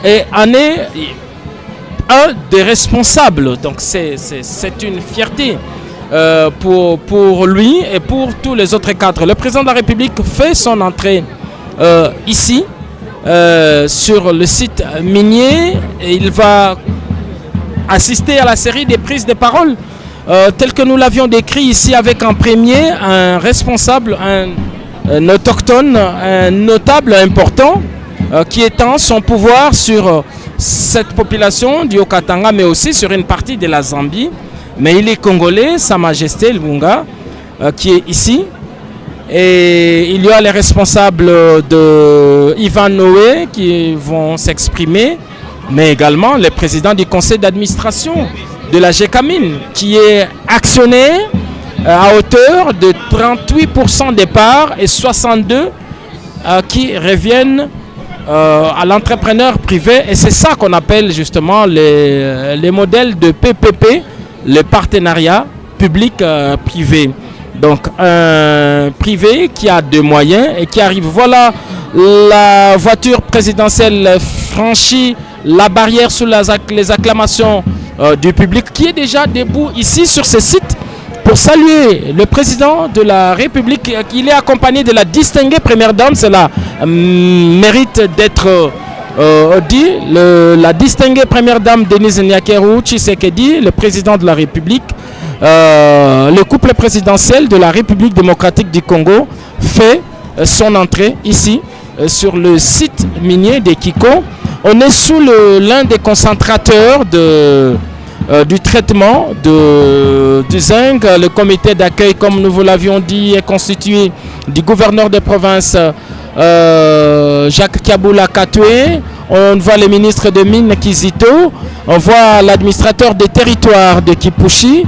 et en est un des responsables. Donc c'est une fierté pour lui et pour tous les autres cadres. Le président de la République fait son entrée ici, sur le site minier, et il va assister à la série des prises de parole telles que nous l'avions décrit ici, avec en premier un responsable, un autochtone, un notable important qui étend son pouvoir sur cette population du Haut-Katanga, mais aussi sur une partie de la Zambie. Mais il est congolais, Sa Majesté Lunga, qui est ici. Et il y a les responsables de Ivan Noé qui vont s'exprimer, mais également le président du conseil d'administration de la GECAMIN, qui est actionnaire à hauteur de 38% des parts et 62% qui reviennent à l'entrepreneur privé. Et c'est ça qu'on appelle justement les modèles de PPP, le partenariat public-privé. Donc un privé qui a des moyens et qui arrive. Voilà, la voiture présidentielle franchit la barrière sous les acclamations du public, qui est déjà debout ici sur ce site pour saluer le président de la République. Il est accompagné de la distinguée première dame. Cela mérite d'être dit. La distinguée première dame Denise Nyakeru Tshisekedi, le président de la République. Le couple présidentiel de la République démocratique du Congo fait son entrée ici sur le site minier de Kiko. On est sous l'un des concentrateurs du traitement du zinc. Le comité d'accueil, comme nous vous l'avions dit, est constitué du gouverneur de province Jacques Kabula Katoué. On voit le ministre de Mines Kizito. On voit l'administrateur des territoires de Kipushi.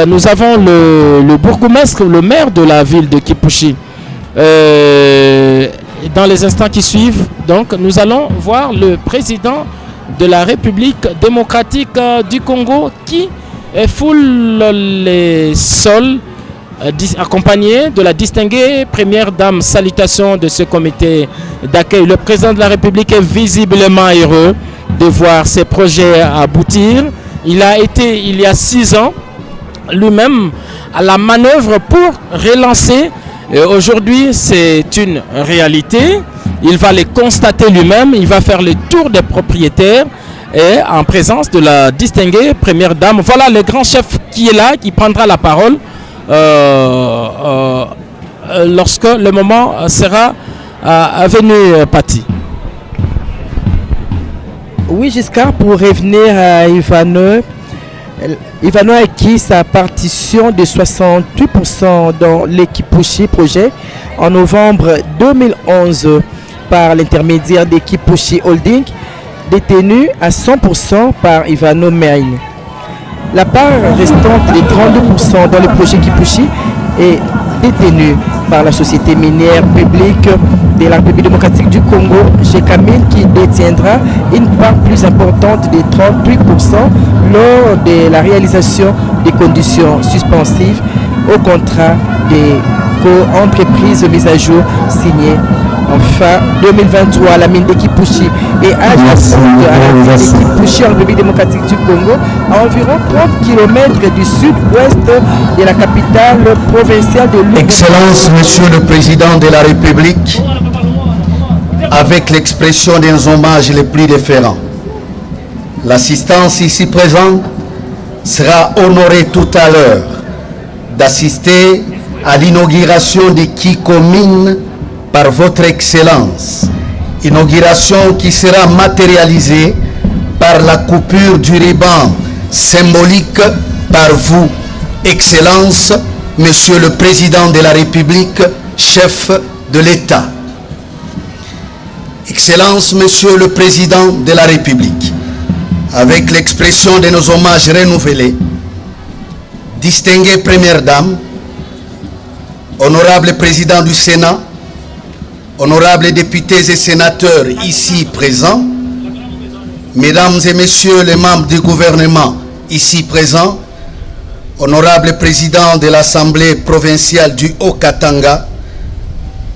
Nous avons le bourgmestre, le maire de la ville de Kipushi. Dans les instants qui suivent, donc, nous allons voir le président de la République démocratique du Congo qui foule les sols, accompagné de la distinguée première dame. Salutations de ce comité d'accueil. Le président de la République est visiblement heureux de voir ces projets aboutir. Il a été, il y a 6 ans, lui-même à la manœuvre pour relancer. Aujourd'hui, c'est une réalité. Il va les constater lui-même. Il va faire le tour des propriétaires et en présence de la distinguée première dame. Voilà le grand chef qui est là, qui prendra la parole lorsque le moment sera venu, Patti. Oui, Giscard, pour revenir à Ivano a acquis sa partition de 68% dans l'Ekipushi projet en novembre 2011 par l'intermédiaire d'Ekipushi Holding, détenu à 100% par Ivano Maine. La part restante de 32% dans le projet Kipushi est détenue par la société minière publique de la République démocratique du Congo, GECAMIN, qui détiendra une part plus importante de 38% lors de la réalisation des conditions suspensives au contrat des co-entreprises mises à jour signées en fin 2023. La mine d'Ekipushi est adjacente à la ville d'Ekipushi en République démocratique du Congo, à environ 30 km du sud-ouest de la capitale provinciale de Lubumbashi. Excellence, Monsieur le Président de la République, avec l'expression des hommages les plus déférents, l'assistance ici présente sera honorée tout à l'heure d'assister à l'inauguration de Kiko Mine par votre Excellence, inauguration qui sera matérialisée par la coupure du ruban symbolique par vous, Excellence, Monsieur le Président de la République, chef de l'État. Excellence, Monsieur le Président de la République, avec l'expression de nos hommages renouvelés, distinguée Première Dame, honorable Président du Sénat, honorables députés et sénateurs ici présents, mesdames et messieurs les membres du gouvernement ici présents, honorable président de l'Assemblée provinciale du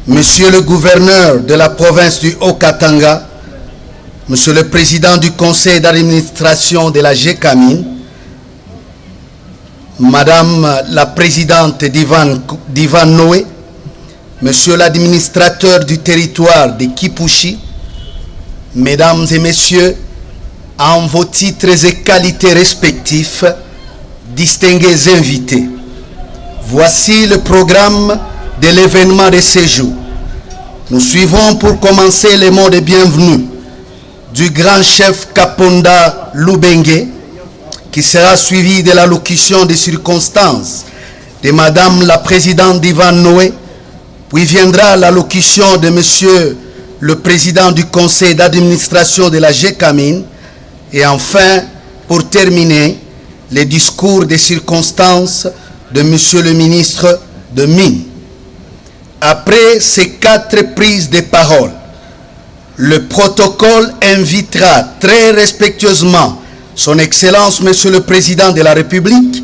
Monsieur le gouverneur de la province du Haut-Katanga, Monsieur le Président du Conseil d'administration de la GECAMIN, Madame la Présidente d'Ivan Noé, Monsieur l'administrateur du territoire de Kipushi, Mesdames et Messieurs, en vos titres et qualités respectifs, distingués invités, voici le programme de l'événement de ce jour. Nous suivons pour commencer les mots de bienvenue du grand chef Kaponda Lubengue, qui sera suivi de l'allocution des circonstances de Madame la Présidente d'Ivan Noé, puis viendra l'allocution de Monsieur le Président du Conseil d'administration de la GECAMIN, et enfin, pour terminer, les discours des circonstances de Monsieur le Ministre de Mines. Après ces 4 prises de parole, le protocole invitera très respectueusement Son Excellence Monsieur le Président de la République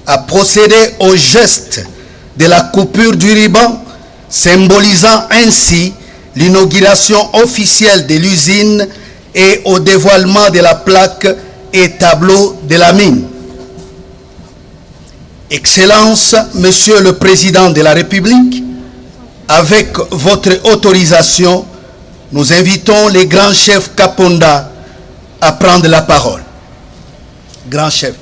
à procéder au geste de la coupure du ruban, symbolisant ainsi l'inauguration officielle de l'usine et au dévoilement de la plaque et tableau de la mine. Excellence, Monsieur le Président de la République, avec votre autorisation, nous invitons les grands chefs Kaponda à prendre la parole. Grand chef.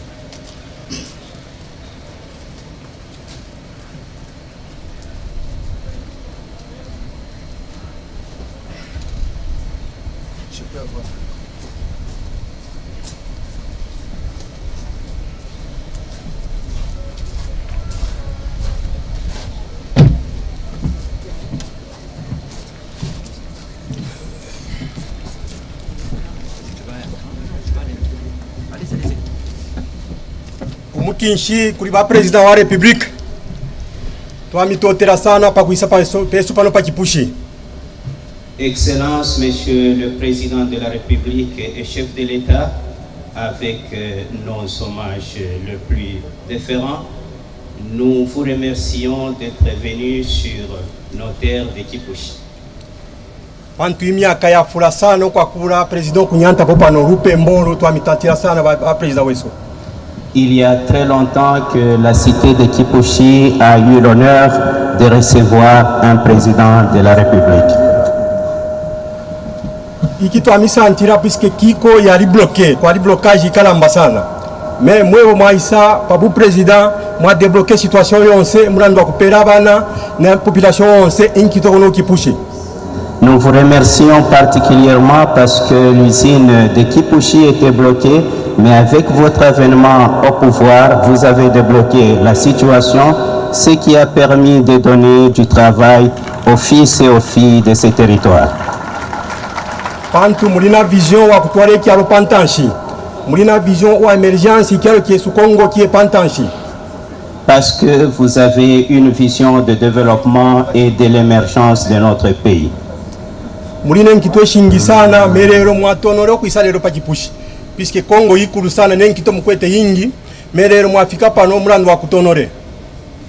Kinshi kuliba president wa republique twamitotera sana pakuisa pesu pano pa Kipushi. Excellence, Monsieur le Président de la République et chef de l'État, avec nos hommages le plus déférents, nous vous remercions d'être venus sur nos terres de Kipushi. Pantu miaka ya fula sana kwa kula president kunyanta popa no rupe mboro twamitatira sana ba president weso. Il y a très longtemps que la cité de Kipushi a eu l'honneur de recevoir un président de la République. Ikito amisantira puisque kiko yali bloqué, kwa li blocage ikalamba sana. Mais moi maisa pabu président moi débloquer situation yonse murando kupera bana na population yonse inkito kono Kipushi. Nous vous remercions particulièrement parce que l'usine de Kipushi était bloquée, mais avec votre avènement au pouvoir, vous avez débloqué la situation, ce qui a permis de donner du travail aux fils et aux filles de ces territoires. Pantu mulina vision wa kutwale kialo pantanshi. Mulina vision wa emergence kialo qui est sous Congo qui est pantanshi. Parce que vous avez une vision de développement et de l'émergence de notre pays. Mulina nkitwe shingi sana merero mwatonoro kuisalero pa Kipushi. Puisque Congo ikulu sana nenkito mukwete yingi merero mwafika pano mulando wa kutonore.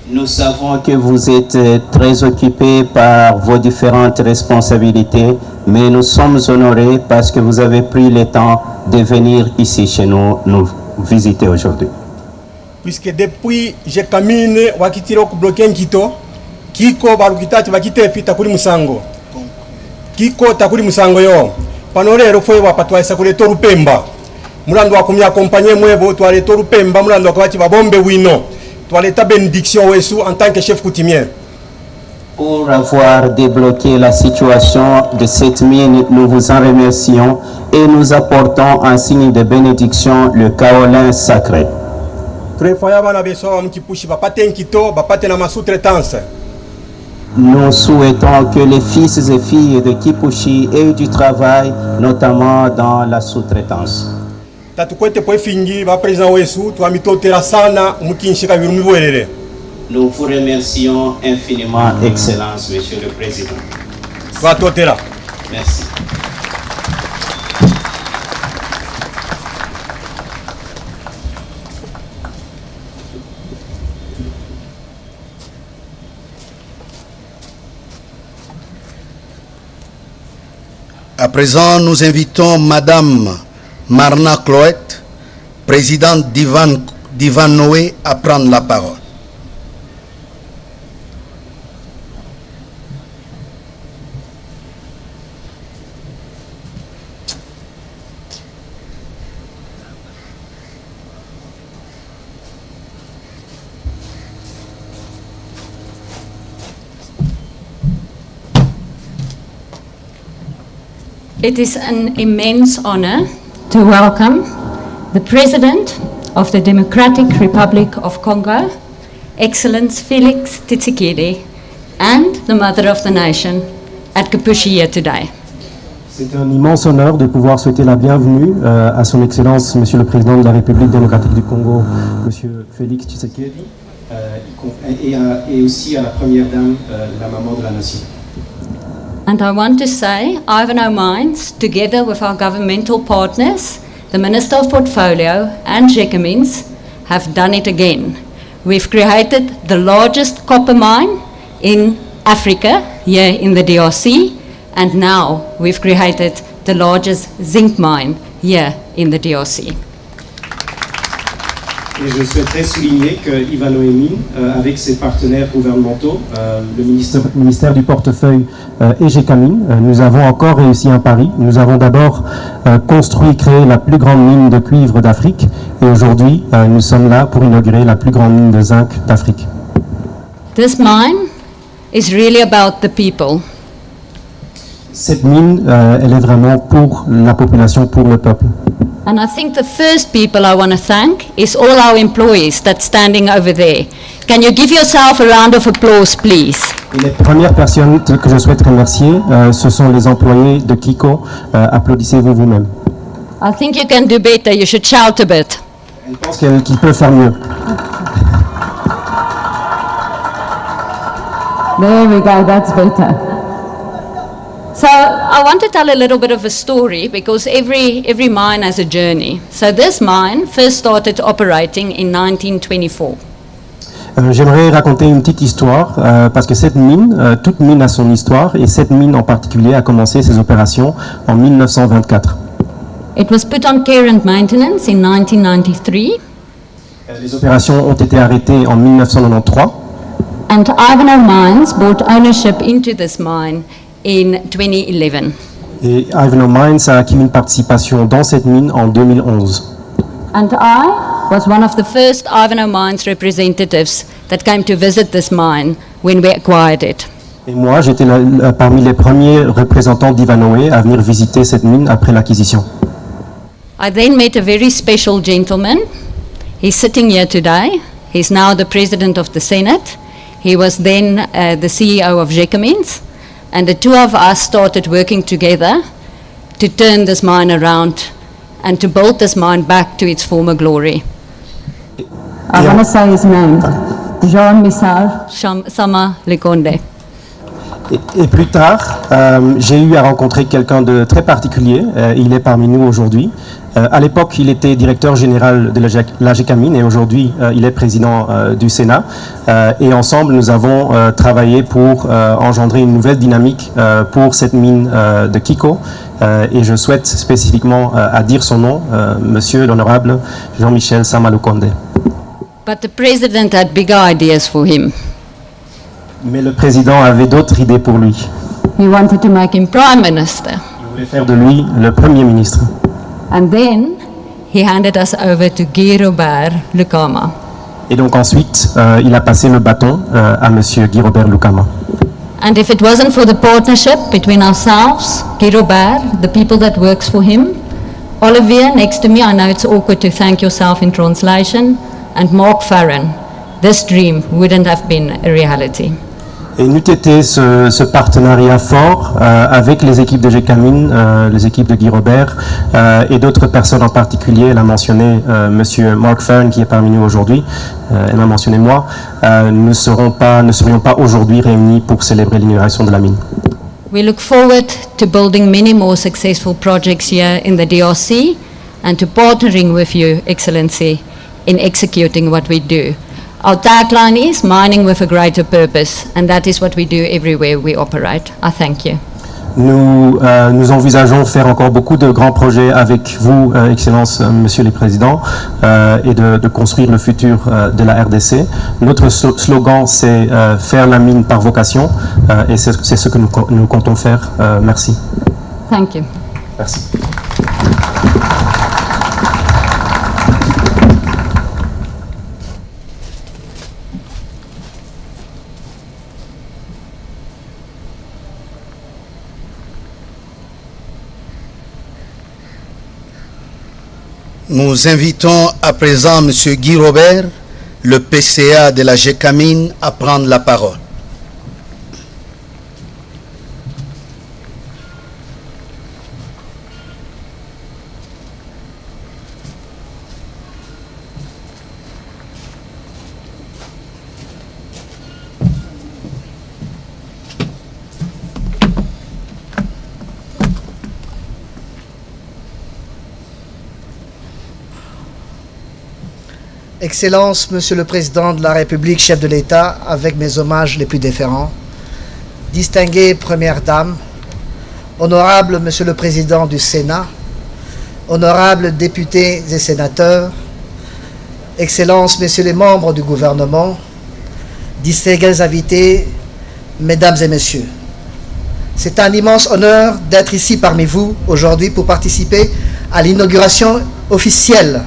Nous savons que vous êtes très occupés par vos différentes responsabilités, mais nous sommes honorés parce que vous avez pris le temps de venir ici chez nous visiter aujourd'hui. Puisque depuis GECAMIN wakitira ku bloquer nkito kiko barukitati bakite fita kuri musango. Kiko takuri musango yo. Pano rero foi wapatwaisa kuleto rupemba. Mulando wa kumya accompagner mwebo twaleto rupemba mulando wakati babombe wino. Toileta bénédiction Wesu en tant que chef coutumier. Pour avoir débloqué la situation de cette mine, nous vous en remercions et nous apportons en signe de bénédiction le kaolin sacré. Nous souhaitons que les fils et filles de Kipushi aient du travail, notamment dans la sous-traitance. Nous vous remercions infiniment, Excellence, Monsieur le Président. Merci. présent, nous invitons Madame Marna Cloët, présidente d'Ivanhoé, à prendre la parole. It is an immense honor to welcome the President of the Democratic Republic of Congo, Excellence Felix Tshisekedi, and the Mother of the Nation at Kipushi here today. C'est un immense honneur de pouvoir souhaiter la bienvenue à son Excellence, Monsieur le Président de la République démocratique du Congo, Monsieur Félix Tshisekedi, et aussi à la Première Dame, la maman de la Nation. And I want to say, Ivanhoe Mines, together with our governmental partners, the Minister of Portfolio and Gécamines, have done it again. We've created the largest copper mine in Africa, here in the DRC, and now we've created the largest zinc mine here in the DRC. Et je souhaiterais souligner que Ivanhoe Mines, avec ses partenaires gouvernementaux, le ministère du Portefeuille et Gécamines, nous avons encore réussi un pari. Nous avons d'abord construit, créé la plus grande mine de cuivre d'Afrique, et aujourd'hui, nous sommes là pour inaugurer la plus grande mine de zinc d'Afrique. This mine is really about the people. Cette mine, elle est vraiment pour la population, pour le peuple. And I think the first people I want to thank is all our employees that's standing over there. Can you give yourself a round of applause, please? Et les premières personnes que je souhaite remercier, ce sont les employés de Kiko. Applaudissez-vous vous-même. I think you can do better. You should shout a bit. Je pense qu'il peut faire mieux. There we go, that's better. So I want to tell a little bit of a story because every mine has a journey. So this mine first started operating in 1924. J'aimerais raconter une petite histoire parce que cette mine, toute mine a son histoire, et cette mine en particulier a commencé ses opérations en 1924. It was put on care and maintenance in 1993. Les opérations ont été arrêtées en 1993. And Ivanhoe Mines bought ownership into this mine in 2011. Et Ivanhoe Mines a acquis une participation dans cette mine en 2011. And I was one of the first Ivanhoe Mines representatives that came to visit this mine when we acquired it. Et moi, j'étais parmi les premiers représentants d'Ivanhoe à venir visiter cette mine après l'acquisition. I then met a very special gentleman. He's sitting here today. He's now the President of the Senate. He was then the CEO of Gécamines. And the two of us started working together to turn this mine around and to build this mine back to its former glory. I want to say his name, Jean-Michel Sama Lekonde. Et plus tard, j'ai eu à rencontrer quelqu'un de très particulier. Il est parmi nous aujourd'hui. À l'époque, il était directeur général de la Gécamines et aujourd'hui, il est président du Sénat. Et ensemble, nous avons travaillé pour engendrer une nouvelle dynamique pour cette mine de Kiko. Et je souhaite spécifiquement à dire son nom, Monsieur l'honorable Jean-Michel Sama Lekonde. But the president had bigger ideas for him. Mais le président avait d'autres idées pour lui. He wanted to make him prime minister. Il voulait faire de lui le premier ministre. And then he handed us over to Guy Robert Lukama. Et donc ensuite, il a passé le bâton à Monsieur Guy Robert Lukama. And if it wasn't for the partnership between ourselves, Guy Robert, the people that works for him, Olivier next to me, I know it's awkward to thank yourself in translation, and Mark Farron, this dream wouldn't have been a reality. Et n'eût été ce partenariat fort avec les équipes de Gécamines, les équipes de Guy Robert et d'autres personnes en particulier. Elle a mentionné Monsieur Mark Farron qui est parmi nous aujourd'hui. Elle m'a mentionné moi. Nous ne serions pas aujourd'hui réunis pour célébrer l'inauguration de la mine. We look forward to building many more successful projects here in the DRC and to partnering with you, Excellency, in executing what we do. Our tagline is mining with a greater purpose, and that is what we do everywhere we operate. I thank you. Nous envisageons faire encore beaucoup de grands projets avec vous, Excellence, Monsieur le Président, et de construire le futur de la RDC. Notre slogan, c'est faire la mine par vocation, et c'est ce que nous comptons faire. Merci. Thank you. Merci. Nous invitons à présent M. Guy Robert, le PCA de la GECAMINE, à prendre la parole. Excellence, Monsieur le Président de la République, chef de l'État, avec mes hommages les plus déférents, distinguée Première Dame, honorable Monsieur le Président du Sénat, honorables députés et sénateurs, Excellences, Messieurs les membres du gouvernement, distingués invités, Mesdames et Messieurs, c'est un immense honneur d'être ici parmi vous aujourd'hui pour participer à l'inauguration officielle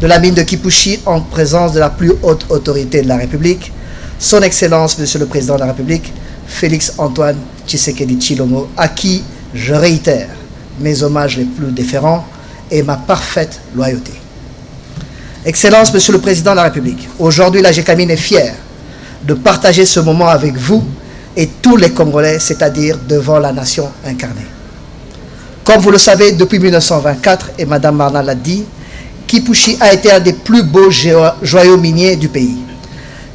de la mine de Kipushi en présence de la plus haute autorité de la République, Son Excellence, Monsieur le Président de la République, Félix Antoine Tshisekedi Tshilombo, à qui je réitère mes hommages les plus déférents et ma parfaite loyauté. Excellence, Monsieur le Président de la République, aujourd'hui la GECAMINE est fière de partager ce moment avec vous et tous les Congolais, c'est-à-dire devant la nation incarnée. Comme vous le savez, depuis 1924, et Madame Marna l'a dit, Kipushi a été un des plus beaux joyaux miniers du pays.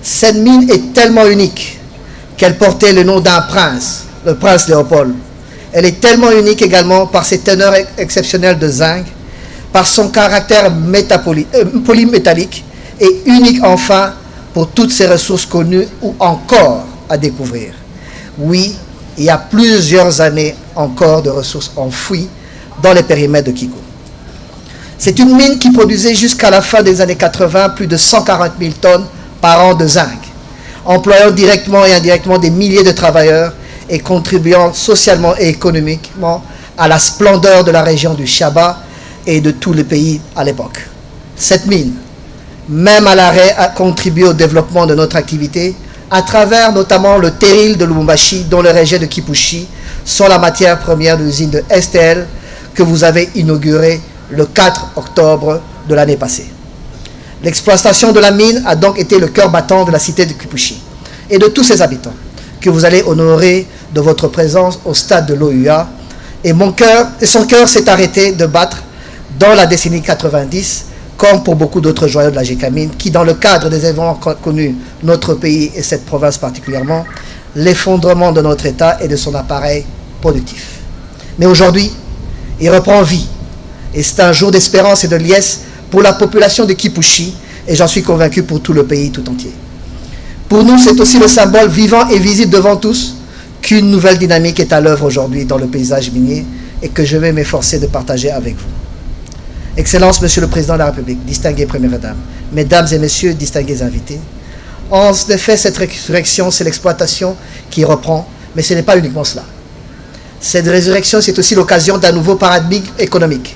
Cette mine est tellement unique qu'elle portait le nom d'un prince, le prince Léopold. Elle est tellement unique également par ses teneurs exceptionnelles de zinc, par son caractère polymétallique et unique enfin pour toutes ses ressources connues ou encore à découvrir. Oui, il y a plusieurs années encore de ressources enfouies dans les périmètres de Kiko. C'est une mine qui produisait jusqu'à la fin des années 80 plus de 140 000 tonnes par an de zinc, employant directement et indirectement des milliers de travailleurs et contribuant socialement et économiquement à la splendeur de la région du Chaba et de tous les pays à l'époque. Cette mine, même à l'arrêt, a contribué au développement de notre activité à travers notamment le terril de Lubumbashi, dont les rejets de Kipushi sont la matière première de l'usine de STL que vous avez inaugurée le 4 octobre de l'année passée. L'exploitation de la mine a donc été le cœur battant de la cité de Kipushi et de tous ses habitants, que vous allez honorer de votre présence au stade de l'OUA. Et son cœur s'est arrêté de battre dans la décennie 90, comme pour beaucoup d'autres joyaux de la GECAMINE, qui, dans le cadre des événements connus notre pays et cette province particulièrement, l'effondrement de notre État et de son appareil productif. Mais aujourd'hui, il reprend vie. Et c'est un jour d'espérance et de liesse pour la population de Kipushi, et j'en suis convaincu pour tout le pays tout entier. Pour nous, c'est aussi le symbole vivant et visible devant tous qu'une nouvelle dynamique est à l'œuvre aujourd'hui dans le paysage minier et que je vais m'efforcer de partager avec vous. Excellence, Monsieur le Président de la République, distinguée Première Dame, Mesdames et Messieurs, distingués invités, en effet, cette résurrection, c'est l'exploitation qui reprend, mais ce n'est pas uniquement cela. Cette résurrection, c'est aussi l'occasion d'un nouveau paradigme économique,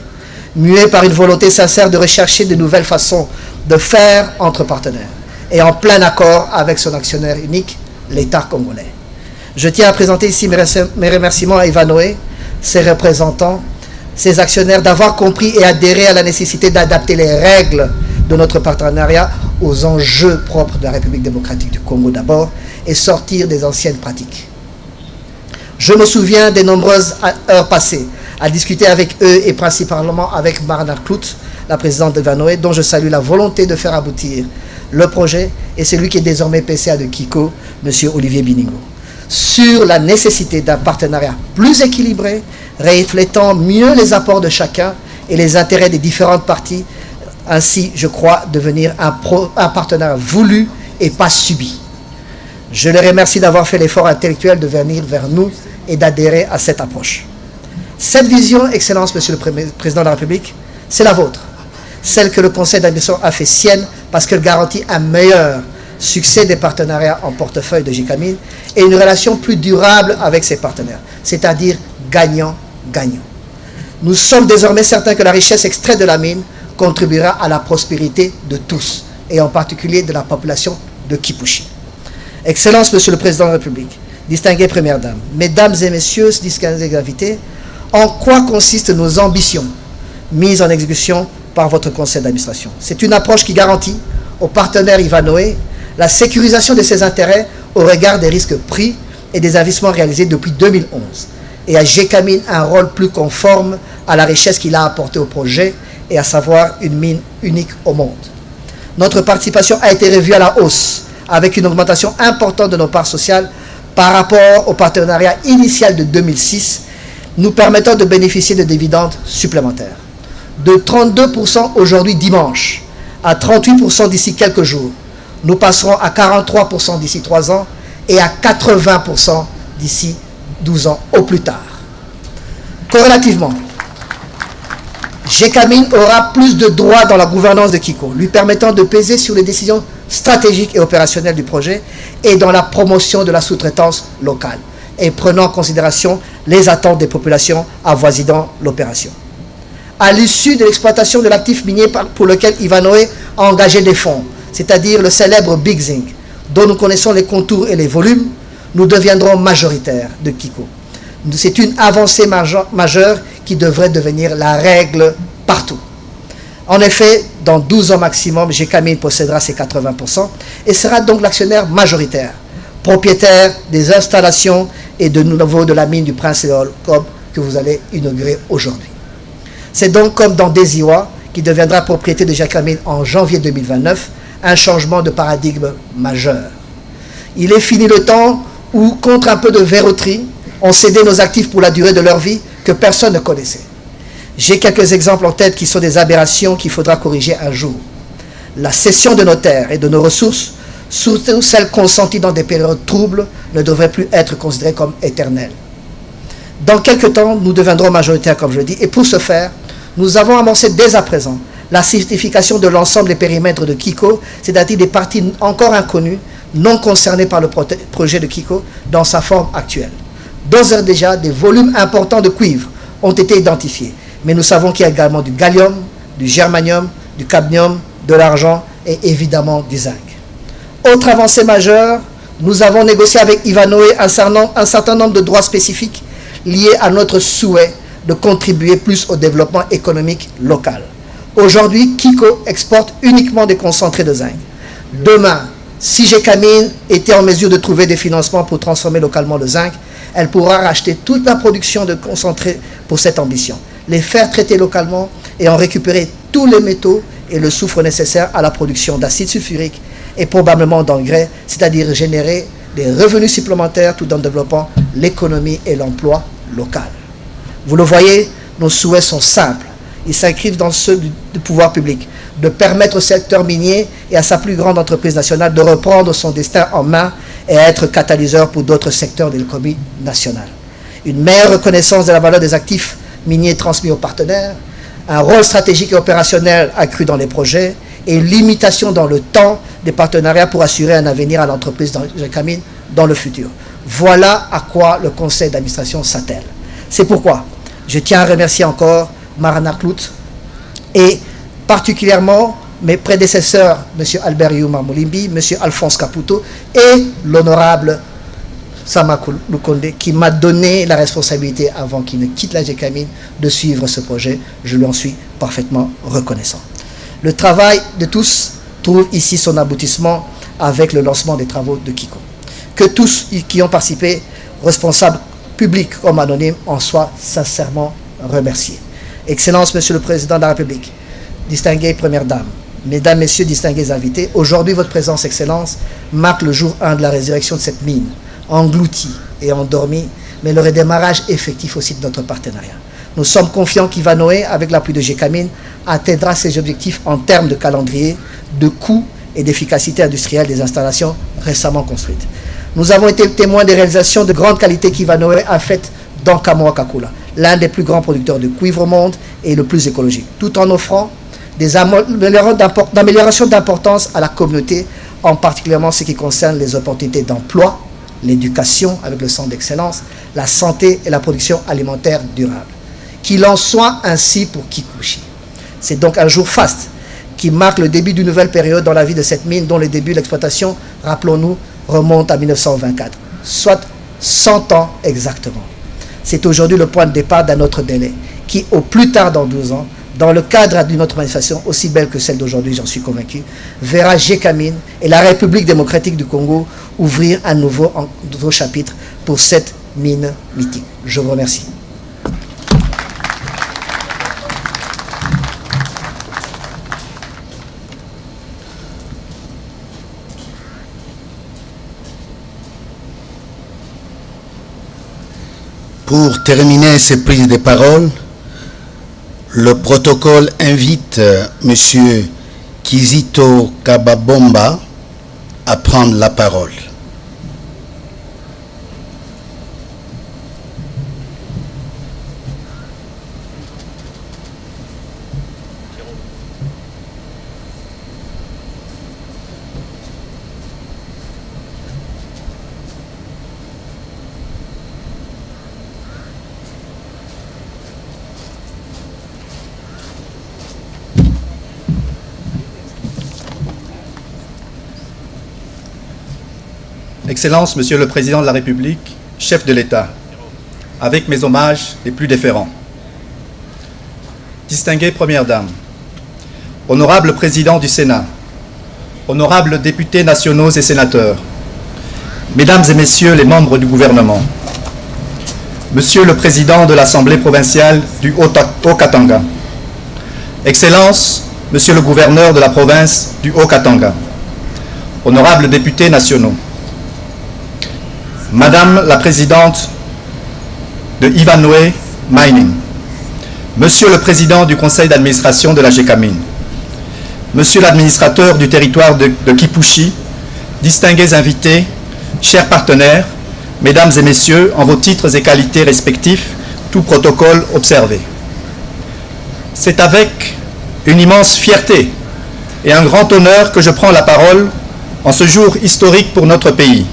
mué par une volonté sincère de rechercher de nouvelles façons de faire entre partenaires, et en plein accord avec son actionnaire unique, l'État congolais. Je tiens à présenter ici mes remerciements à Ivanoé, ses représentants, ses actionnaires d'avoir compris et adhéré à la nécessité d'adapter les règles de notre partenariat aux enjeux propres de la République démocratique du Congo d'abord et sortir des anciennes pratiques. Je me souviens des nombreuses heures passées à discuter avec eux et principalement avec Marna Clout, la présidente de Ivanoé, dont je salue la volonté de faire aboutir le projet, et celui qui est désormais PCA de Kiko, M. Olivier Biningo, sur la nécessité d'un partenariat plus équilibré, reflétant mieux les apports de chacun et les intérêts des différentes parties, ainsi, je crois, devenir un partenaire voulu et pas subi. Je les remercie d'avoir fait l'effort intellectuel de venir vers nous et d'adhérer à cette approche. Cette vision, Excellence, Monsieur le Président de la République, c'est la vôtre. Celle que le Conseil d'administration a fait sienne parce qu'elle garantit un meilleur succès des partenariats en portefeuille de GECAMIN et une relation plus durable avec ses partenaires, c'est-à-dire gagnant-gagnant. Nous sommes désormais certains que la richesse extraite de la mine contribuera à la prospérité de tous, et en particulier de la population de Kipushi. Excellence, Monsieur le Président de la République, distinguées Premières Dames, Mesdames et Messieurs, distingués invités, en quoi consistent nos ambitions mises en exécution par votre conseil d'administration? C'est une approche qui garantit aux partenaires Ivanhoé la sécurisation de ses intérêts au regard des risques pris et des investissements réalisés depuis 2011, et à GECAMIN un rôle plus conforme à la richesse qu'il a apportée au projet, et à savoir une mine unique au monde. Notre participation a été revue à la hausse, avec une augmentation importante de nos parts sociales par rapport au partenariat initial de 2006, nous permettant de bénéficier de dividendes supplémentaires. De 32% aujourd'hui dimanche, à 38% d'ici quelques jours. Nous passerons à 43% d'ici 3 ans et à 80% d'ici 12 ans au plus tard. Corrélativement, GECAMIN aura plus de droits dans la gouvernance de Kiko, lui permettant de peser sur les décisions stratégiques et opérationnelles du projet et dans la promotion de la sous-traitance locale, et prenant en considération les attentes des populations avoisinant l'opération. À l'issue de l'exploitation de l'actif minier pour lequel Ivanhoé a engagé des fonds, c'est-à-dire le célèbre Big Zinc, dont nous connaissons les contours et les volumes, nous deviendrons majoritaires de Kiko. C'est une avancée majeure qui devrait devenir la règle partout. En effet, dans 12 ans maximum, GECAMIN possédera ses 80% et sera donc l'actionnaire majoritaire, propriétaire des installations et de nouveau de la mine du Prince Léopold que vous allez inaugurer aujourd'hui. C'est donc comme dans Desiwa, qui deviendra propriété de GECAMIN en janvier 2029, un changement de paradigme majeur. Il est fini le temps où, contre un peu de verroterie, on cédait nos actifs pour la durée de leur vie que personne ne connaissait. J'ai quelques exemples en tête qui sont des aberrations qu'il faudra corriger un jour. La cession de nos terres et de nos ressources, surtout celles consenties dans des périodes troubles, ne devrait plus être considérée comme éternelle. Dans quelques temps, nous deviendrons majoritaires, comme je le dis, et pour ce faire, nous avons amorcé dès à présent la certification de l'ensemble des périmètres de Kiko, c'est-à-dire des parties encore inconnues, non concernées par le projet de Kiko dans sa forme actuelle. D'ores et déjà, des volumes importants de cuivre ont été identifiés, mais nous savons qu'il y a également du gallium, du germanium, du cadmium, de l'argent et évidemment du zinc. Autre avancée majeure, nous avons négocié avec Ivanhoé un certain nombre de droits spécifiques liés à notre souhait de contribuer plus au développement économique local. Aujourd'hui, Kiko exporte uniquement des concentrés de zinc. Demain, si GECAMIN était en mesure de trouver des financements pour transformer localement le zinc, elle pourra racheter toute la production de concentrés pour cette ambition, les faire traiter localement et en récupérer tous les métaux et le soufre nécessaires à la production d'acide sulfurique et probablement d'engrais, c'est-à-dire générer des revenus supplémentaires tout en développant l'économie et l'emploi local. Vous le voyez, nos souhaits sont simples. Ils s'inscrivent dans ceux du pouvoir public, de permettre au secteur minier et à sa plus grande entreprise nationale de reprendre son destin en main et à être catalyseur pour d'autres secteurs de l'économie nationale. Une meilleure reconnaissance de la valeur des actifs miniers transmis aux partenaires, un rôle stratégique et opérationnel accru dans les projets et une limitation dans le temps des partenariats pour assurer un avenir à l'entreprise GECAMIN dans le futur. Voilà à quoi le conseil d'administration s'attelle. C'est pourquoi je tiens à remercier encore Marana Clout et particulièrement mes prédécesseurs, M. Albert Youma Moulimbi, M. Alphonse Caputo et l'honorable Samakou Lukonde qui m'a donné la responsabilité avant qu'il ne quitte la GECAMIN de suivre ce projet. Je lui en suis parfaitement reconnaissant. Le travail de tous trouve ici son aboutissement avec le lancement des travaux de Kiko. Que tous qui ont participé, responsables publics comme anonymes, en soient sincèrement remerciés. Excellence, Monsieur le Président de la République, distinguées Premières Dames, Mesdames, Messieurs, distingués invités, aujourd'hui votre présence, Excellence, marque le jour 1 de la résurrection de cette mine, engloutie et endormie, mais le redémarrage effectif aussi de notre partenariat. Nous sommes confiants qu'Ivanhoé, avec l'appui de GECAMIN, atteindra ses objectifs en termes de calendrier, de coûts et d'efficacité industrielle des installations récemment construites. Nous avons été témoins des réalisations de grande qualité qu'Ivanhoe a faites dans Kamoa-Kakula, l'un des plus grands producteurs de cuivre au monde et le plus écologique, tout en offrant des améliorations d'importance à la communauté, en particulièrement ce qui concerne les opportunités d'emploi, l'éducation avec le centre d'excellence, la santé et la production alimentaire durable. Qu'il en soit ainsi pour Kipushi. C'est donc un jour faste qui marque le début d'une nouvelle période dans la vie de cette mine dont le début de l'exploitation, rappelons-nous, remonte à 1924, soit 100 ans exactement. C'est aujourd'hui le point de départ d'un autre délai qui, au plus tard dans 12 ans, dans le cadre d'une autre manifestation aussi belle que celle d'aujourd'hui, j'en suis convaincu, verra Gécamine et la République démocratique du Congo ouvrir un nouveau chapitre pour cette mine mythique. Je vous remercie. Pour terminer ces prises de parole, le protocole invite M. Kizito Kababomba à prendre la parole. Excellence, Monsieur le Président de la République, chef de l'État, avec mes hommages les plus déférents. Distinguée Première Dame, honorable Président du Sénat, honorables députés nationaux et sénateurs, Mesdames et Messieurs les membres du gouvernement, Monsieur le Président de l'Assemblée provinciale du Haut-Katanga, Excellence, Monsieur le Gouverneur de la province du Haut-Katanga, honorables députés nationaux, Madame la Présidente de Ivanhoe Mining, Monsieur le Président du Conseil d'administration de la Gécamine, Monsieur l'administrateur du territoire de Kipushi, distingués invités, chers partenaires, Mesdames et Messieurs, en vos titres et qualités respectifs, tout protocole observé. C'est avec une immense fierté et un grand honneur que je prends la parole en ce jour historique pour notre pays,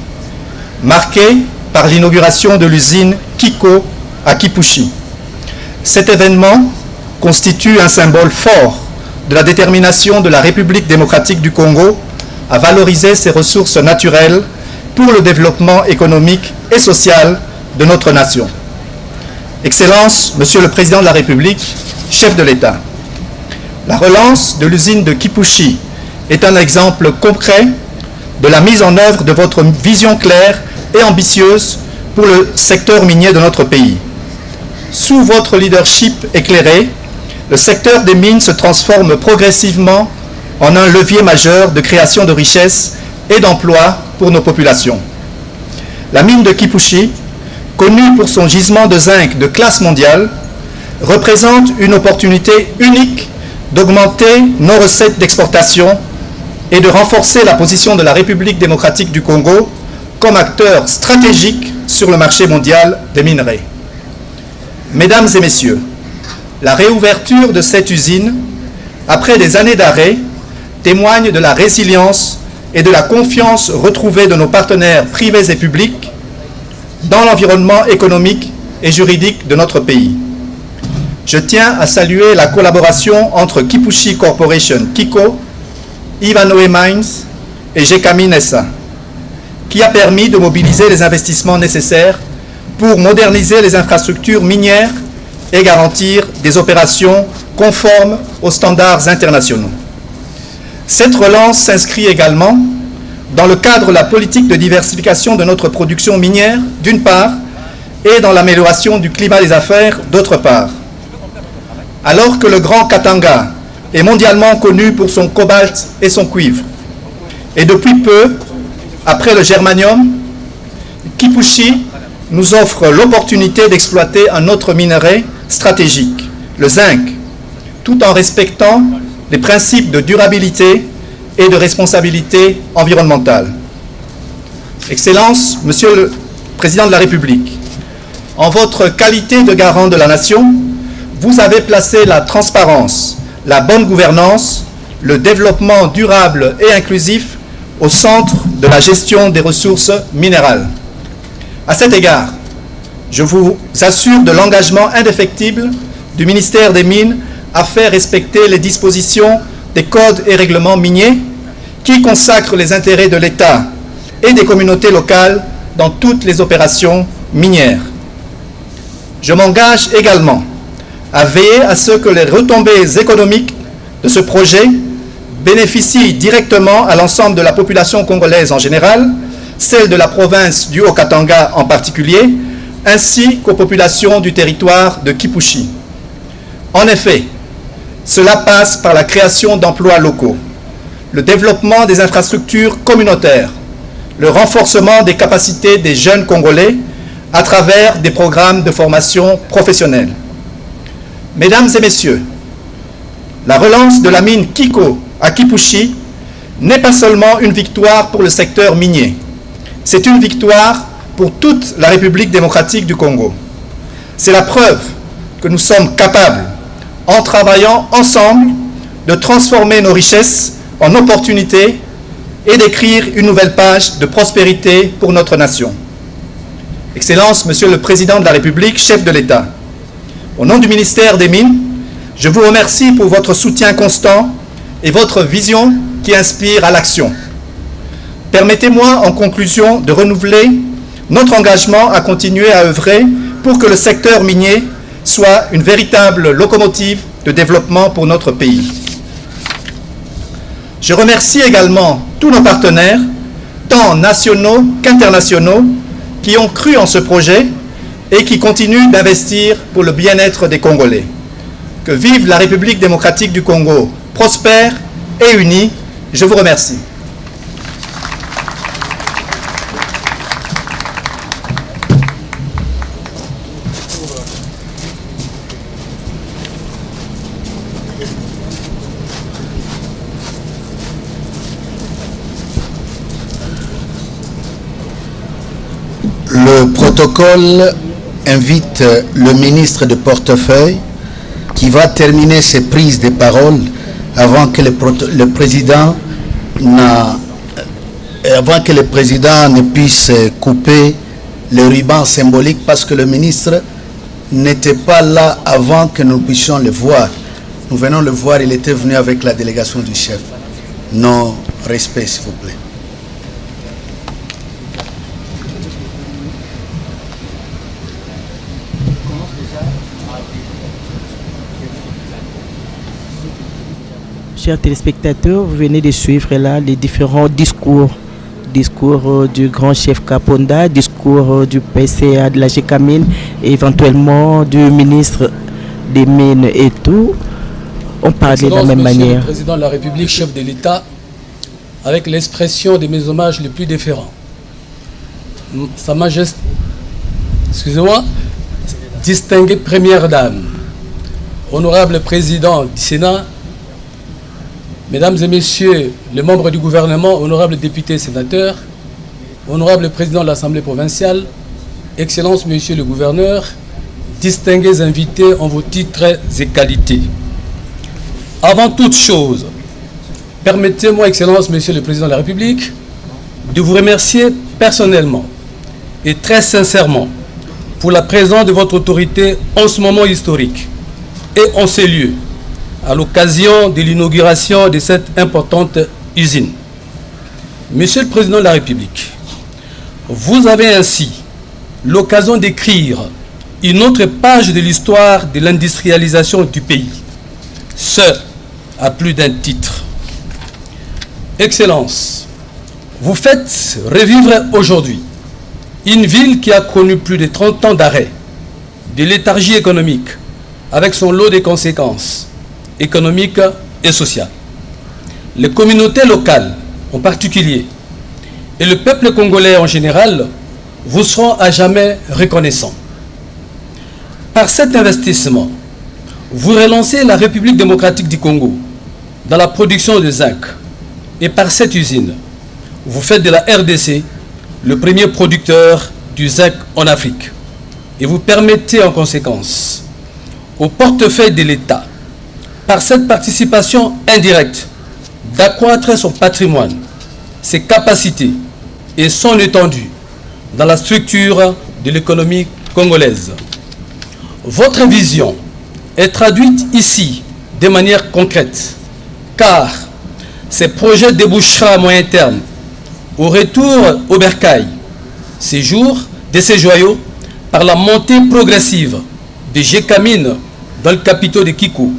marqué par l'inauguration de l'usine Kiko à Kipushi. Cet événement constitue un symbole fort de la détermination de la République démocratique du Congo à valoriser ses ressources naturelles pour le développement économique et social de notre nation. Excellence, Monsieur le Président de la République, chef de l'État, la relance de l'usine de Kipushi est un exemple concret de la mise en œuvre de votre vision claire et ambitieuse pour le secteur minier de notre pays. Sous votre leadership éclairé, le secteur des mines se transforme progressivement en un levier majeur de création de richesses et d'emplois pour nos populations. La mine de Kipushi, connue pour son gisement de zinc de classe mondiale, représente une opportunité unique d'augmenter nos recettes d'exportation et de renforcer la position de la République démocratique du Congo comme acteur stratégique sur le marché mondial des minerais. Mesdames et Messieurs, la réouverture de cette usine, après des années d'arrêt, témoigne de la résilience et de la confiance retrouvée de nos partenaires privés et publics dans l'environnement économique et juridique de notre pays. Je tiens à saluer la collaboration entre Kipushi Corporation, Kiko, Ivanhoe Mines et Gécamine SA, qui a permis de mobiliser les investissements nécessaires pour moderniser les infrastructures minières et garantir des opérations conformes aux standards internationaux. Cette relance s'inscrit également dans le cadre de la politique de diversification de notre production minière, d'une part, et dans l'amélioration du climat des affaires, d'autre part. Alors que le Grand Katanga est mondialement connu pour son cobalt et son cuivre, et depuis peu, après le germanium, Kipushi nous offre l'opportunité d'exploiter un autre minerai stratégique, le zinc, tout en respectant les principes de durabilité et de responsabilité environnementale. Excellences, Monsieur le Président de la République, en votre qualité de garant de la nation, vous avez placé la transparence, la bonne gouvernance, le développement durable et inclusif au centre de la gestion des ressources minérales. À cet égard, je vous assure de l'engagement indéfectible du ministère des Mines à faire respecter les dispositions des codes et règlements miniers qui consacrent les intérêts de l'État et des communautés locales dans toutes les opérations minières. Je m'engage également à veiller à ce que les retombées économiques de ce projet bénéficient directement à l'ensemble de la population congolaise en général, celle de la province du Haut-Katanga en particulier, ainsi qu'aux populations du territoire de Kipushi. En effet, cela passe par la création d'emplois locaux, le développement des infrastructures communautaires, le renforcement des capacités des jeunes Congolais à travers des programmes de formation professionnelle. Mesdames et messieurs, la relance de la mine Kiko à Kipushi n'est pas seulement une victoire pour le secteur minier, c'est une victoire pour toute la République démocratique du Congo. C'est la preuve que nous sommes capables, en travaillant ensemble, de transformer nos richesses en opportunités et d'écrire une nouvelle page de prospérité pour notre nation. Excellences, Monsieur le Président de la République, chef de l'État, au nom du ministère des Mines, je vous remercie pour votre soutien constant et votre vision qui inspire à l'action. Permettez-moi en conclusion de renouveler notre engagement à continuer à œuvrer pour que le secteur minier soit une véritable locomotive de développement pour notre pays. Je remercie également tous nos partenaires, tant nationaux qu'internationaux, qui ont cru en ce projet et qui continuent d'investir pour le bien-être des Congolais. Que vive la République démocratique du Congo, prospère et unie. Je vous remercie. Le protocole invite le ministre de portefeuille qui va terminer ses prises de parole avant que le président ne puisse couper le ruban symbolique, parce que le ministre n'était pas là avant que nous puissions le voir. Nous venons le voir, il était venu avec la délégation du chef. Non, respect s'il vous plaît. Chers téléspectateurs, vous venez de suivre là les différents discours du grand chef Kaponda, discours du PCA de la GECAMINE, et éventuellement du ministre des Mines et tout. On parlait de la même manière. Le président de la République, chef de l'État, avec l'expression de mes hommages les plus déférents. Sa Majesté, excusez-moi, distinguée Première Dame, honorable président du Sénat, Mesdames et Messieurs les membres du gouvernement, honorables députés et sénateurs, honorable président de l'Assemblée provinciale, Excellences, Monsieur le gouverneur, distingués invités en vos titres et qualités. Avant toute chose, permettez-moi, Excellences, Monsieur le président de la République, de vous remercier personnellement et très sincèrement pour la présence de votre autorité en ce moment historique et en ces lieux, à l'occasion de l'inauguration de cette importante usine. Monsieur le Président de la République, vous avez ainsi l'occasion d'écrire une autre page de l'histoire de l'industrialisation du pays, ce à plus d'un titre. Excellences, vous faites revivre aujourd'hui une ville qui a connu plus de 30 ans d'arrêt, de léthargie économique, avec son lot de conséquences économiques et sociales. Les communautés locales en particulier et le peuple congolais en général vous seront à jamais reconnaissants. Par cet investissement, vous relancez la République démocratique du Congo dans la production de zinc, et par cette usine, vous faites de la RDC le premier producteur du zinc en Afrique. Et vous permettez en conséquence au portefeuille de l'État, par cette participation indirecte, d'accroître son patrimoine, ses capacités et son étendue dans la structure de l'économie congolaise. Votre vision est traduite ici de manière concrète, car ces projets débouchera à moyen terme au retour au bercail, séjour de ces joyaux par la montée progressive de Gécamines dans le capitaux de Kiko.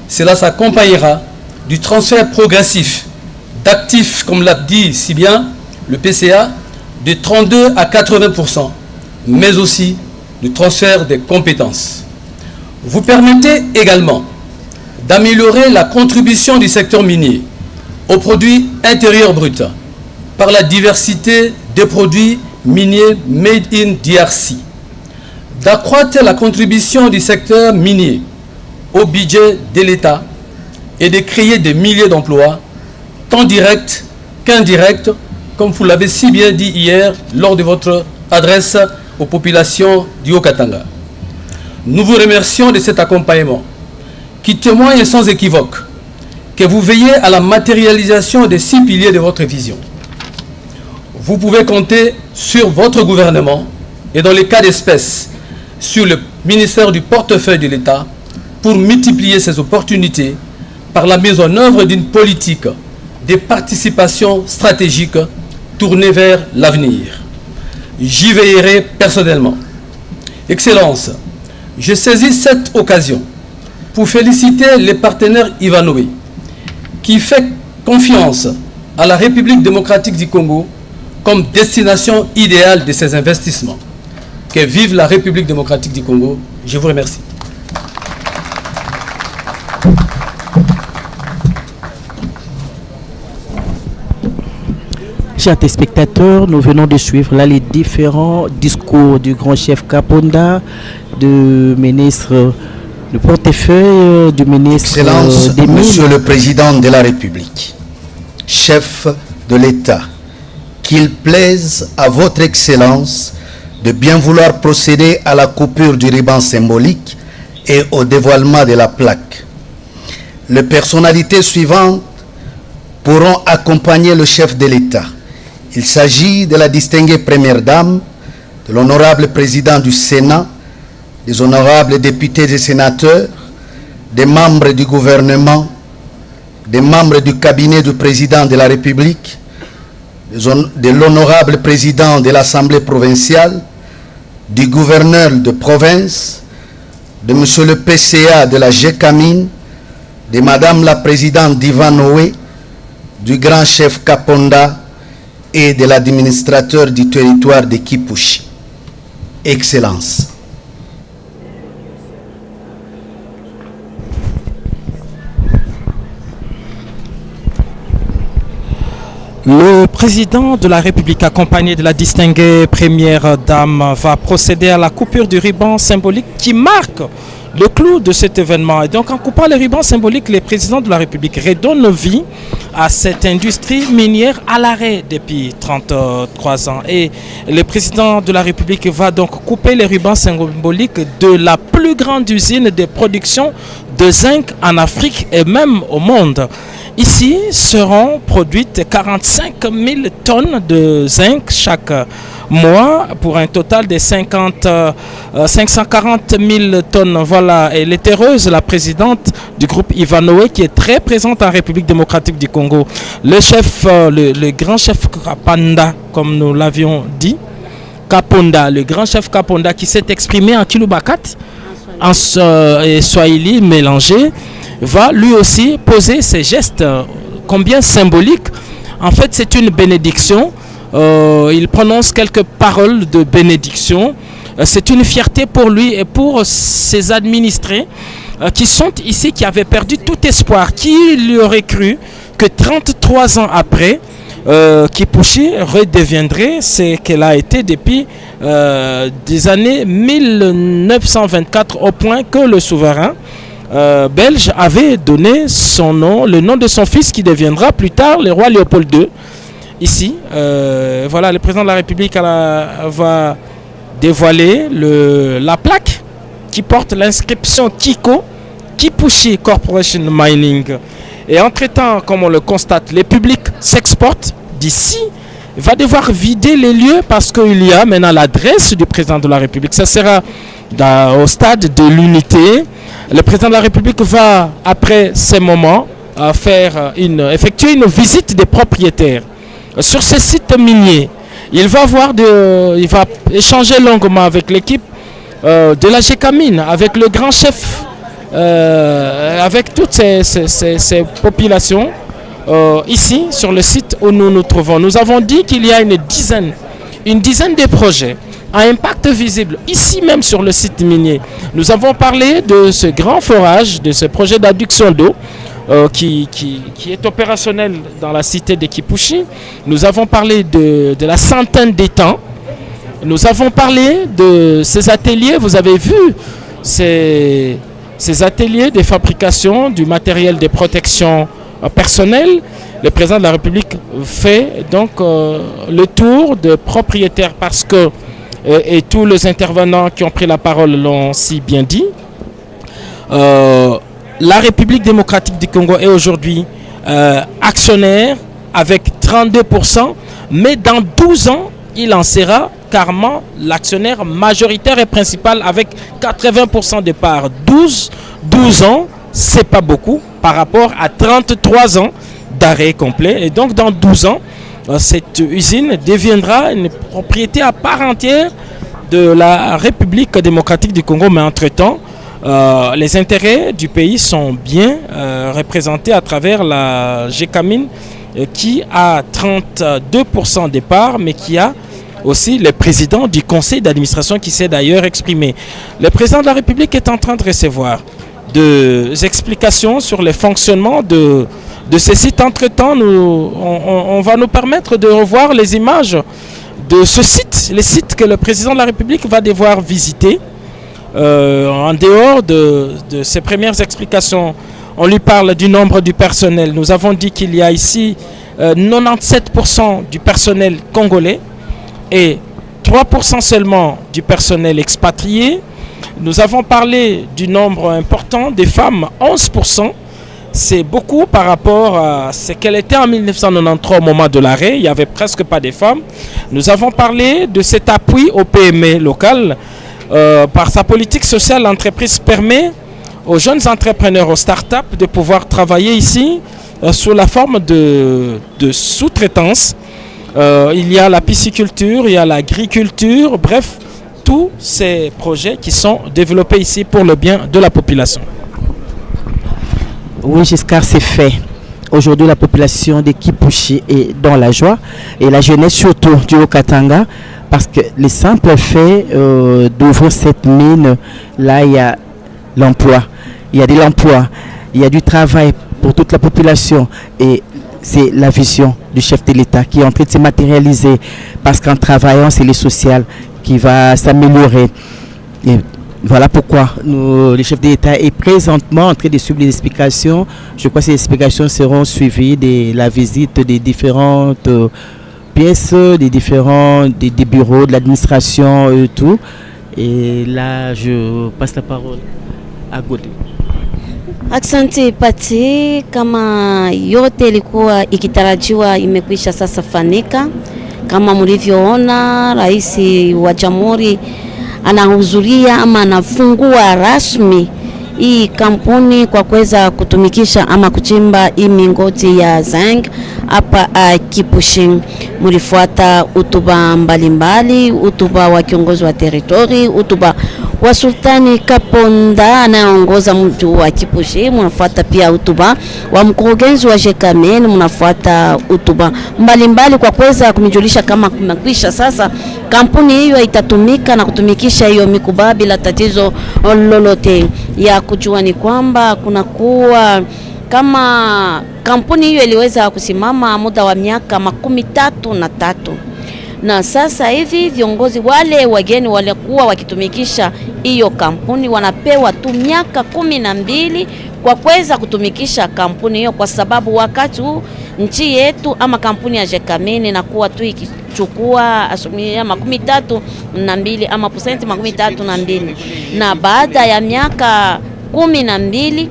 Cela s'accompagnera du transfert progressif d'actifs, comme l'a dit si bien le PCA, de 32 à 80%, mais aussi du transfert des compétences. Vous permettez également d'améliorer la contribution du secteur minier au produit intérieur brut par la diversité des produits miniers made in DRC, d'accroître la contribution du secteur minier au budget de l'État et de créer des milliers d'emplois, tant directs qu'indirects, comme vous l'avez si bien dit hier lors de votre adresse aux populations du Haut-Katanga. Nous vous remercions de cet accompagnement qui témoigne sans équivoque que vous veillez à la matérialisation des 6 piliers de votre vision. Vous pouvez compter sur votre gouvernement et dans les cas d'espèce sur le ministère du portefeuille de l'État pour multiplier ces opportunités par la mise en œuvre d'une politique de participation stratégique tournée vers l'avenir. J'y veillerai personnellement. Excellence, je saisis cette occasion pour féliciter les partenaires Ivanhoé qui fait confiance à la République démocratique du Congo comme destination idéale de ces investissements. Que vive la République démocratique du Congo. Je vous remercie. Chers téléspectateurs, nous venons de suivre là les différents discours du grand chef Kaponda, du ministre du portefeuille, du ministre Excellence, des Mines. Monsieur le Président de la République, chef de l'État, qu'il plaise à votre Excellence de bien vouloir procéder à la coupure du ruban symbolique et au dévoilement de la plaque. Les personnalités suivantes pourront accompagner le chef de l'État. Il s'agit de la distinguée Première Dame, de l'honorable Président du Sénat, des honorables députés et sénateurs, des membres du gouvernement, des membres du cabinet du Président de la République, de l'honorable Président de l'Assemblée provinciale, du gouverneur de province, de Monsieur le PCA de la Gécamine, de Madame la Présidente d'Ivanhoé, du grand chef Kaponda et de l'administrateur du territoire de Kipushi. Excellence. Le président de la République, accompagné de la distinguée première dame, va procéder à la coupure du ruban symbolique qui marque le clou de cet événement. Et donc, en coupant le ruban symbolique, le président de la République redonne vie à cette industrie minière à l'arrêt depuis 33 ans. Et le président de la République va donc couper les rubans symboliques de la plus grande usine de production de zinc en Afrique et même au monde. Ici seront produites 45 000 tonnes de zinc chaque mois pour un total de 540 000 tonnes. Voilà, et l'Hétéreuse, la présidente du groupe Ivanhoé, qui est très présente en République démocratique du Congo. Le chef, le grand chef Kaponda, comme nous l'avions dit, Kaponda, le grand chef Kaponda qui s'est exprimé en Kilubakat, en Swahili mélangé, va lui aussi poser ces gestes combien symboliques. En fait, c'est une bénédiction. Il prononce quelques paroles de bénédiction. C'est une fierté pour lui et pour ses administrés qui sont ici, qui avaient perdu tout espoir. Qui lui aurait cru que 33 ans après, Kipushi redeviendrait ce qu'elle a été depuis des années 1924, au point que le souverain belge avait donné son nom, le nom de son fils qui deviendra plus tard le roi Léopold II. ici. Voilà, le président de la République va dévoiler la plaque qui porte l'inscription Kiko, Kipushi Corporation Mining. Et entre-temps, comme on le constate, les publics s'exportent d'ici. Il va devoir vider les lieux parce qu'il y a maintenant l'adresse du président de la République. Ça sera au stade de l'unité. Le président de la République va, après ces moments, effectuer une visite des propriétaires sur ces sites miniers. Il va échanger longuement avec l'équipe de la GECAMIN, avec le grand chef, avec toutes ces populations ici sur le site où nous nous trouvons. Nous avons dit qu'il y a une dizaine de projets à impact visible ici même sur le site minier. Nous avons parlé de ce grand forage, de ce projet d'adduction d'eau qui est opérationnel dans la cité de Kipushi. Nous avons parlé de la centaine d'étangs. Nous avons parlé de ces ateliers, vous avez vu, ces ateliers de fabrication du matériel de protection personnelle. Le président de la République fait donc le tour de propriétaires parce que, et tous les intervenants qui ont pris la parole l'ont si bien dit, la République démocratique du Congo est aujourd'hui actionnaire avec 32%, mais dans 12 ans, il en sera carrément l'actionnaire majoritaire et principal avec 80% de parts. 12 ans, c'est pas beaucoup par rapport à 33 ans d'arrêt complet. Et donc dans 12 ans, cette usine deviendra une propriété à part entière de la République démocratique du Congo. Mais entre-temps, les intérêts du pays sont bien représentés à travers la GECAMIN qui a 32% des parts, mais qui a aussi le président du conseil d'administration qui s'est d'ailleurs exprimé. Le président de la République est en train de recevoir des explications sur le fonctionnement de ces sites. Entre-temps, on va nous permettre de revoir les images de ce site, les sites que le président de la République va devoir visiter. En dehors de ces premières explications, on lui parle du nombre du personnel. Nous avons dit qu'il y a ici 97% du personnel congolais et 3% seulement du personnel expatrié. Nous avons parlé du nombre important des femmes, 11%. C'est beaucoup par rapport à ce qu'elle était en 1993 au moment de l'arrêt. Il n'y avait presque pas de femmes. Nous avons parlé de cet appui aux PME locales. Par sa politique sociale, l'entreprise permet aux jeunes entrepreneurs, aux startups de pouvoir travailler ici sous la forme de sous-traitance. Il y a la pisciculture, il y a l'agriculture, bref, tous ces projets qui sont développés ici pour le bien de la population. Oui, Giscard, c'est fait. Aujourd'hui, la population de Kipushi est dans la joie et la jeunesse surtout du Haut-Katanga, parce que le simple fait d'ouvrir cette mine, là, il y a l'emploi, il y a de l'emploi, il y a du travail pour toute la population et c'est la vision du chef de l'État qui est en train de se matérialiser parce qu'en travaillant, c'est le social qui va s'améliorer. Et voilà pourquoi le chef de l'État est présentement en train de suivre les explications. Je crois que ces explications seront suivies de la visite des différentes pièces, des bureaux, de l'administration et tout. Et là, je passe la parole à Godé. Asante Pati, kama yote ilikuwa ikitarajiwa imekwisha sasa fanika. Kama mlivyoona, Rais wa Jamhuri anahudhuria ama anafungua rasmi hii kampuni kwa kuweza kutumikisha ama kuchimba hii mingoti ya zinc hapa Kipushi. Mlifuata hotuba mbalimbali, hotuba wa kiongozi wa territory, hotuba wa Sultani Kaponda anayeongoza mji wa Kipushi. Mnafuata pia hotuba wa mkurugenzi wa GECAMIN, mnafuata hotuba mbalimbali kwa kuweza kumjulisha kama kumekwisha sasa kampuni hiyo itatumika na kutumikisha hiyo mikuba bila tatizo lolote. Ya kujua ni kwamba kuna kuwa kama kampuni hiyo iliweza kusimama muda wa miaka 33 na sasa hivi viongozi wale wageni walikuwa wakitumikisha hiyo kampuni wanapewa tu miaka 12 kwa kuweza kutumikisha kampuni hiyo, kwa sababu wakati huu nchi yetu ama kampuni ya Jekamine inakuwa tu ikichukua asilimia 32 ama % 32, na baada ya miaka 12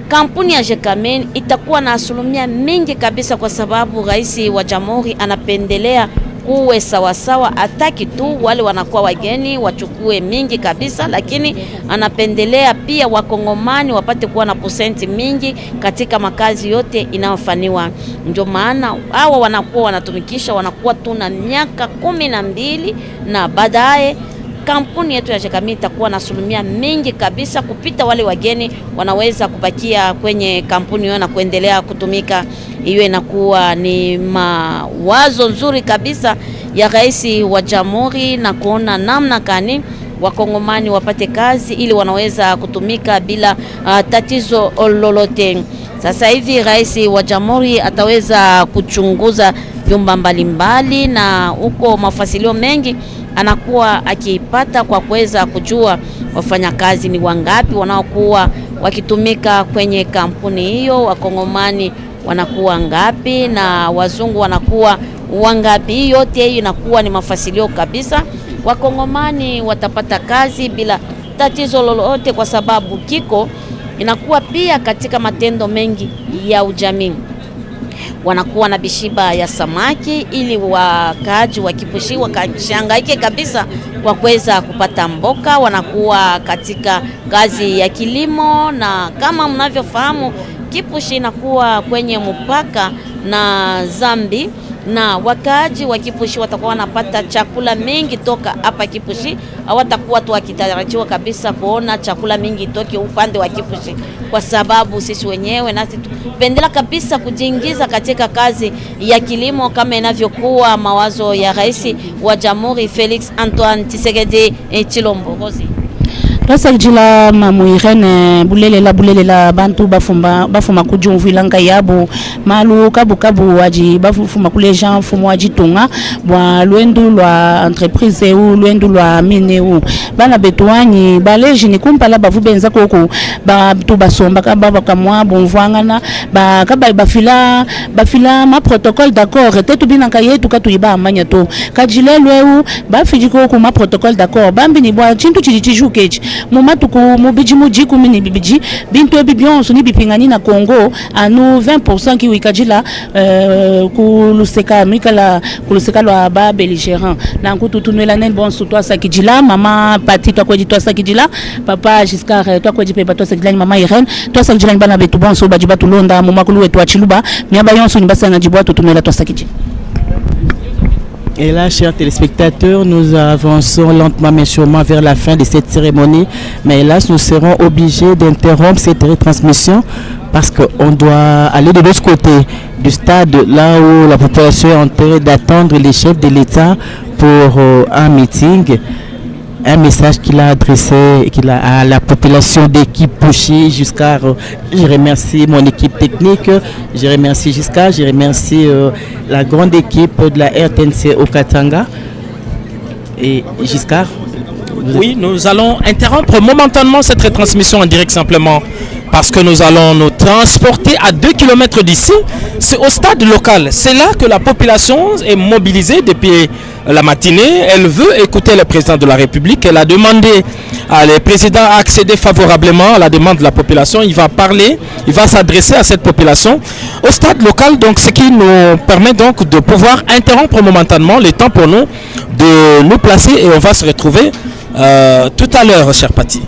kampuni ya Jekamine itakuwa na asilimia mingi kabisa, kwa sababu rais wa jamhuri anapendelea kuwe sawasawa, ataki tu wale wanakuwa wageni wachukue mingi kabisa, lakini anapendelea pia wakongomani wapate kuwa na % mingi katika makazi yote inayofanywa. Ndio maana hawa wanakuwa wanatumikisha, wanakuwa tu na miaka 12, na baadaye kampuni yetu ya Jekamine itakuwa na asilimia mingi kabisa kupita wale wageni wanaweza kubakia kwenye kampuni hiyo na kuendelea kutumika. Hiyo inakuwa ni mawazo nzuri kabisa ya rais wa jamhuri, na kuona namna gani wakongomani wapate kazi ili wanaweza kutumika bila tatizo lolote. Sasa hivi rais wa jamhuri ataweza kuchunguza vyumba mbalimbali, na huko mafasilio mengi anakuwa akipata kwa kuweza kujua wafanyakazi ni wangapi wanaokuwa wakitumika kwenye kampuni hiyo, wakongomani wanakuwa ngapi na wazungu wanakuwa wangapi. Hii yote hii inakuwa ni mafasilio kabisa. Wakongomani watapata kazi bila tatizo lolote, kwa sababu kiko inakuwa pia katika matendo mengi ya ujamii. Wanakuwa na bishiba ya samaki ili wakaaji wa Kipushi wakashangaike kabisa kwa kuweza kupata mboka. Wanakuwa katika kazi ya kilimo, na kama mnavyofahamu Kipushi inakuwa kwenye mpaka na Zambi, na wakaaji wa Kipushi watakuwa wanapata chakula mingi toka hapa Kipushi. Hawatakuwa tu wakitarajiwa kabisa kuona chakula mingi toke upande wa Kipushi, kwa sababu sisi wenyewe nasi tupendela kabisa kujiingiza katika kazi ya kilimo kama inavyokuwa mawazo ya rais wa jamhuri Felix Antoine Tshisekedi Tshilombo. Twasakjila mamuirene bulelela bantu bafuma kujumvilanga yabo malu kabu waji bafuma kule Jean fumu waji tunga bwa lwendu lwa entreprise ou lwendu lwa mine ou bana betuani baleji ni kumpala bavubenza koko batu basomba kaba kamwa bonvangana bafila ma protocole d'accord tetu binanka yetu katuiba amanya to kajilelweu bafijiko ku ma protocole d'accord bambi ni bwa chintu chijijukechi mumatuku mubiji mujiku mini bibiji bintu ebibionso ni bipingani na Congo anu 20% ki wikajila kuluseka mikala kuluseka lwa ba belligérant na kututunwela nen bon su toi sakijila mama pati toi kweji toi sakijila papa Giscard toi kweji pe toi sakijila mama Irene toi sakijila bana betu bon so bajiba tulonda mumakulu wetu achiluba miaba yonso ni basanga jibwa tutunwela toi sakijila. Et là, chers téléspectateurs, nous avançons lentement mais sûrement vers la fin de cette cérémonie. Mais hélas, nous serons obligés d'interrompre cette retransmission parce qu'on doit aller de l'autre côté du stade, là où la population est en train d'attendre les chefs de l'État pour un meeting. Un message qu'il a adressé à la population d'équipe Pouchy Giscard. Je remercie mon équipe technique, je remercie Giscard, je remercie la grande équipe de la RTNC au Katanga. Et Giscard. Oui, nous allons interrompre momentanément cette retransmission en direct simplement parce que nous allons nous transporter à 2 km d'ici. C'est au stade local. C'est là que la population est mobilisée depuis la matinée. Elle veut écouter le président de la République. Elle a demandé à le président à accéder favorablement à la demande de la population. Il va parler, il va s'adresser à cette population au stade local. Donc, ce qui nous permet donc de pouvoir interrompre momentanément le temps pour nous de nous placer et on va se retrouver tout à l'heure, cher Pati.